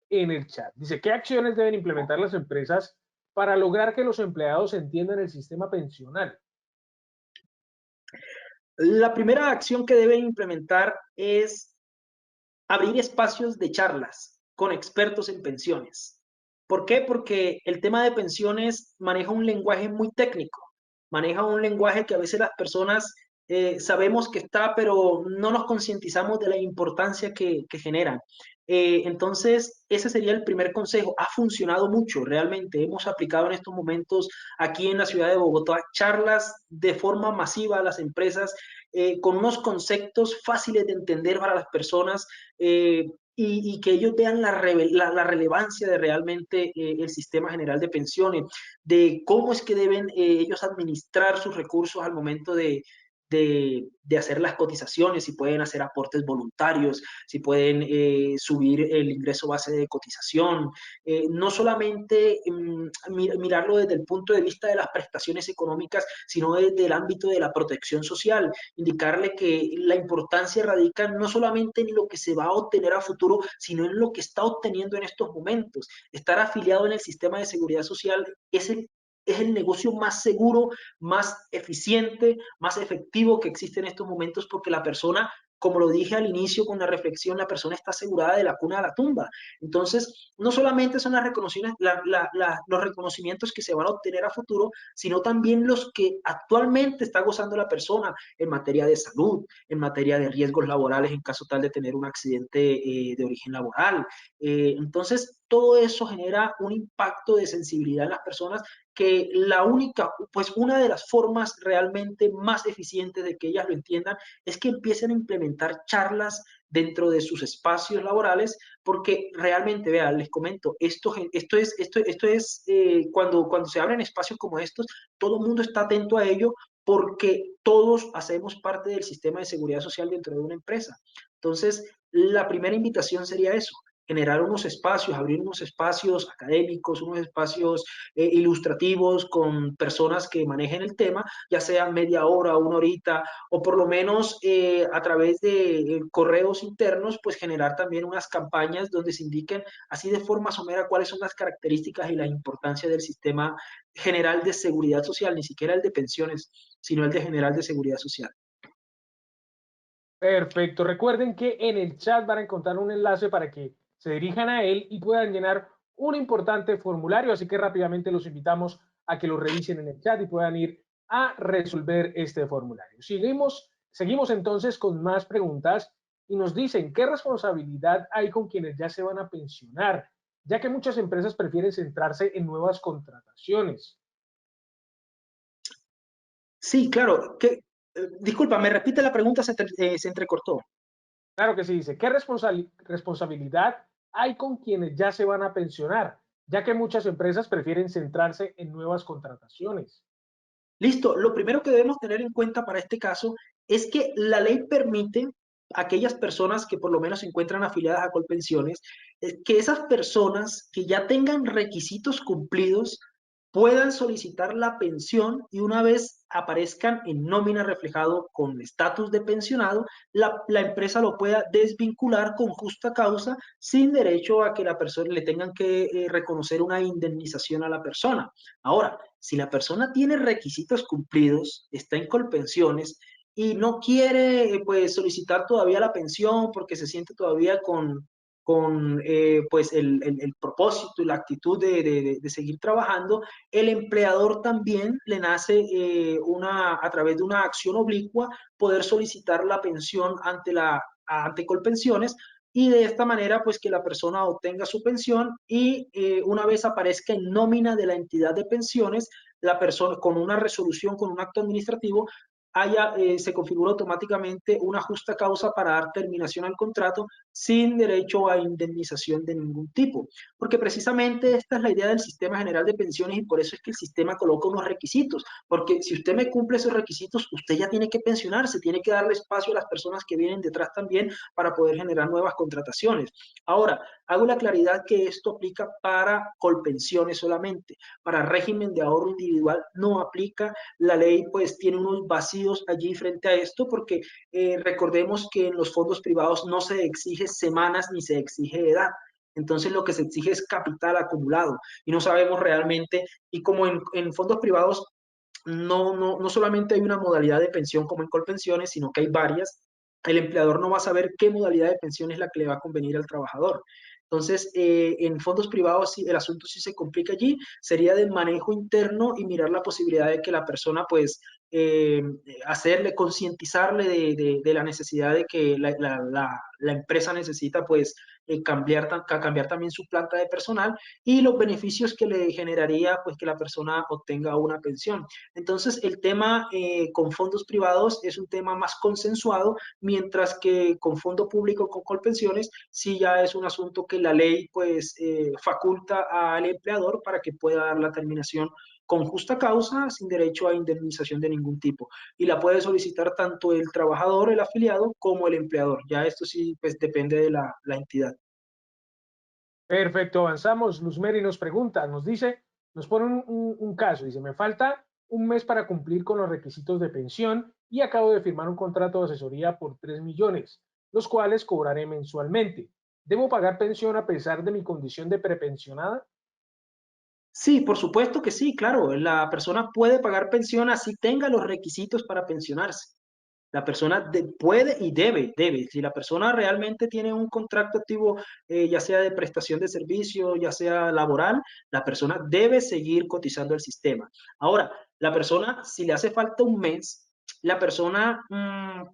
en el chat. Dice, ¿qué acciones deben implementar las empresas para lograr que los empleados entiendan el sistema pensional? La primera acción que deben implementar es abrir espacios de charlas con expertos en pensiones. ¿Por qué? Porque el tema de pensiones maneja un lenguaje muy técnico, maneja un lenguaje que a veces las personas sabemos que está, pero no nos concientizamos de la importancia que generan. Entonces, ese sería el primer consejo. Ha funcionado mucho, realmente. Hemos aplicado en estos momentos aquí en la ciudad de Bogotá charlas de forma masiva a las empresas, con unos conceptos fáciles de entender para las personas, y que ellos vean la relevancia de realmente el sistema general de pensiones, de cómo es que deben ellos administrar sus recursos al momento de hacer las cotizaciones, si pueden hacer aportes voluntarios, si pueden subir el ingreso base de cotización, no solamente mirarlo desde el punto de vista de las prestaciones económicas, sino desde el ámbito de la protección social, indicarle que la importancia radica no solamente en lo que se va a obtener a futuro, sino en lo que está obteniendo en estos momentos. Estar afiliado en el sistema de seguridad social es el negocio más seguro, más eficiente, más efectivo que existe en estos momentos, porque la persona, como lo dije al inicio con la reflexión, la persona está asegurada de la cuna a la tumba. Entonces, no solamente son los reconocimientos que se van a obtener a futuro, sino también los que actualmente está gozando la persona en materia de salud, en materia de riesgos laborales en caso tal de tener un accidente de origen laboral. Entonces, todo eso genera un impacto de sensibilidad en las personas que una de las formas realmente más eficientes de que ellas lo entiendan es que empiecen a implementar charlas dentro de sus espacios laborales, porque realmente, vean, les comento, cuando se abren espacios como estos, todo el mundo está atento a ello porque todos hacemos parte del sistema de seguridad social dentro de una empresa. Entonces, la primera invitación sería eso, generar unos espacios, abrir unos espacios académicos, unos espacios ilustrativos con personas que manejen el tema, ya sea media hora, una horita, o por lo menos a través de correos internos, pues generar también unas campañas donde se indiquen así de forma somera cuáles son las características y la importancia del sistema general de seguridad social, ni siquiera el de pensiones, sino el de general de seguridad social. Perfecto. Recuerden que en el chat van a encontrar un enlace para que se dirijan a él y puedan llenar un importante formulario, así que rápidamente los invitamos a que lo revisen en el chat y puedan ir a resolver este formulario. Seguimos entonces con más preguntas y nos dicen, ¿qué responsabilidad hay con quienes ya se van a pensionar? Ya que muchas empresas prefieren centrarse en nuevas contrataciones. Sí, claro. Disculpa, me repite la pregunta, se entrecortó. Claro que sí, dice, ¿qué responsabilidad hay con quienes ya se van a pensionar? Ya que muchas empresas prefieren centrarse en nuevas contrataciones. Listo. Lo primero que debemos tener en cuenta para este caso es que la ley permite a aquellas personas que por lo menos se encuentran afiliadas a Colpensiones, que esas personas que ya tengan requisitos cumplidos puedan solicitar la pensión y una vez aparezcan en nómina reflejado con estatus de pensionado, la empresa lo pueda desvincular con justa causa sin derecho a que la persona le tengan que reconocer una indemnización a la persona. Ahora, si la persona tiene requisitos cumplidos, está en Colpensiones y no quiere pues solicitar todavía la pensión porque se siente todavía con pues el propósito y la actitud de seguir trabajando, el empleador también le nace a través de una acción oblicua poder solicitar la pensión ante Colpensiones y de esta manera pues que la persona obtenga su pensión y una vez aparezca en nómina de la entidad de pensiones, la persona con una resolución, con un acto administrativo, se configura automáticamente una justa causa para dar terminación al contrato sin derecho a indemnización de ningún tipo. Porque precisamente esta es la idea del sistema general de pensiones y por eso es que el sistema coloca unos requisitos. Porque si usted me cumple esos requisitos, usted ya tiene que pensionarse, tiene que darle espacio a las personas que vienen detrás también para poder generar nuevas contrataciones. Ahora, hago la claridad que esto aplica para Colpensiones solamente. Para régimen de ahorro individual no aplica. La ley pues tiene unos vacíos allí frente a esto porque recordemos que en los fondos privados no se exige semanas ni se exige edad. Entonces lo que se exige es capital acumulado y no sabemos realmente, y como en fondos privados no solamente hay una modalidad de pensión como en Colpensiones, sino que hay varias, el empleador no va a saber qué modalidad de pensión es la que le va a convenir al trabajador. Entonces, en fondos privados el asunto sí se complica allí, sería de manejo interno y mirar la posibilidad de que la persona, pues, eh, concientizarle de la necesidad de que la empresa necesita, pues, cambiar también su planta de personal y los beneficios que le generaría, pues, que la persona obtenga una pensión. Entonces, el tema con fondos privados es un tema más consensuado, mientras que con fondo público, con Colpensiones, sí ya es un asunto que la ley pues faculta al empleador para que pueda dar la terminación con justa causa, sin derecho a indemnización de ningún tipo. Y la puede solicitar tanto el trabajador, el afiliado, como el empleador. Ya esto sí pues depende de la entidad. Perfecto, avanzamos. Luzmeri nos pregunta, nos dice, nos pone un caso, dice, me falta un mes para cumplir con los requisitos de pensión y acabo de firmar un contrato de asesoría por 3 millones, los cuales cobraré mensualmente. ¿Debo pagar pensión a pesar de mi condición de prepensionada? Sí, por supuesto que sí, claro. La persona puede pagar pensión así tenga los requisitos para pensionarse. La persona puede y debe. Si la persona realmente tiene un contrato activo, ya sea de prestación de servicio, ya sea laboral, la persona debe seguir cotizando al sistema. Ahora, la persona, si le hace falta un mes, la persona,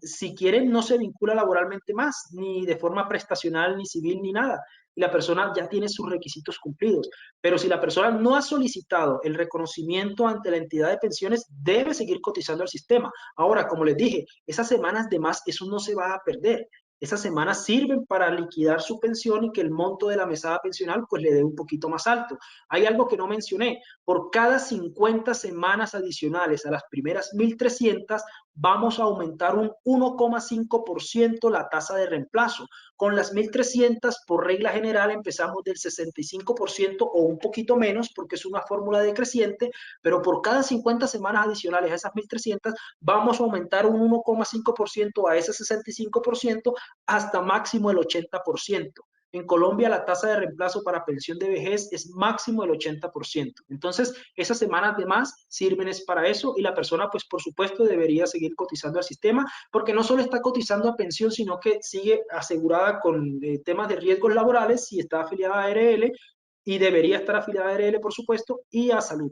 si quiere, no se vincula laboralmente más, ni de forma prestacional, ni civil, ni nada. Y la persona ya tiene sus requisitos cumplidos. Pero si la persona no ha solicitado el reconocimiento ante la entidad de pensiones, debe seguir cotizando al sistema. Ahora, como les dije, esas semanas de más, eso no se va a perder. Esas semanas sirven para liquidar su pensión y que el monto de la mesada pensional pues le dé un poquito más alto. Hay algo que no mencioné. Por cada 50 semanas adicionales a las primeras 1.300, vamos a aumentar un 1,5% la tasa de reemplazo. Con las 1.300, por regla general, empezamos del 65% o un poquito menos, porque es una fórmula decreciente, pero por cada 50 semanas adicionales a esas 1.300, vamos a aumentar un 1,5% a ese 65% hasta máximo el 80%. En Colombia la tasa de reemplazo para pensión de vejez es máximo el 80%. Entonces, esas semanas de más sirven es para eso y la persona, pues por supuesto, debería seguir cotizando al sistema porque no solo está cotizando a pensión, sino que sigue asegurada con temas de riesgos laborales si está afiliada a ARL y debería estar afiliada a ARL, por supuesto, y a salud.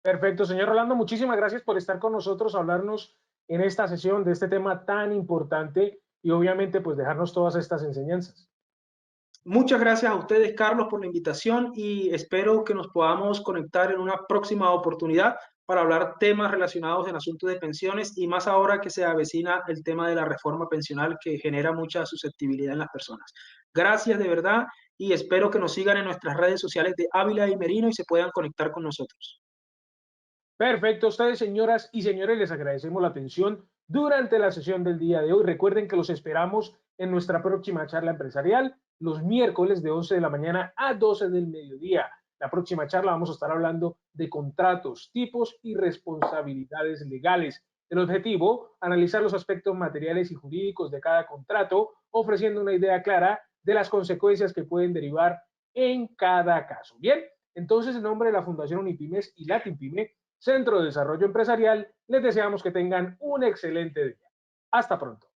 Perfecto, señor Rolando, muchísimas gracias por estar con nosotros, hablarnos en esta sesión de este tema tan importante y obviamente pues dejarnos todas estas enseñanzas. Muchas gracias a ustedes, Carlos, por la invitación y espero que nos podamos conectar en una próxima oportunidad para hablar temas relacionados en asuntos de pensiones y más ahora que se avecina el tema de la reforma pensional que genera mucha susceptibilidad en las personas. Gracias de verdad y espero que nos sigan en nuestras redes sociales de Ávila y Merino y se puedan conectar con nosotros. Perfecto, ustedes, señoras y señores, les agradecemos la atención durante la sesión del día de hoy. Recuerden que los esperamos en nuestra próxima charla empresarial los miércoles de 11 de la mañana a 12 del mediodía. La próxima charla vamos a estar hablando de contratos, tipos y responsabilidades legales. El objetivo, analizar los aspectos materiales y jurídicos de cada contrato, ofreciendo una idea clara de las consecuencias que pueden derivar en cada caso. Bien, entonces en nombre de la Fundación Unipymes y Latinpyme, Centro de Desarrollo Empresarial, les deseamos que tengan un excelente día. Hasta pronto.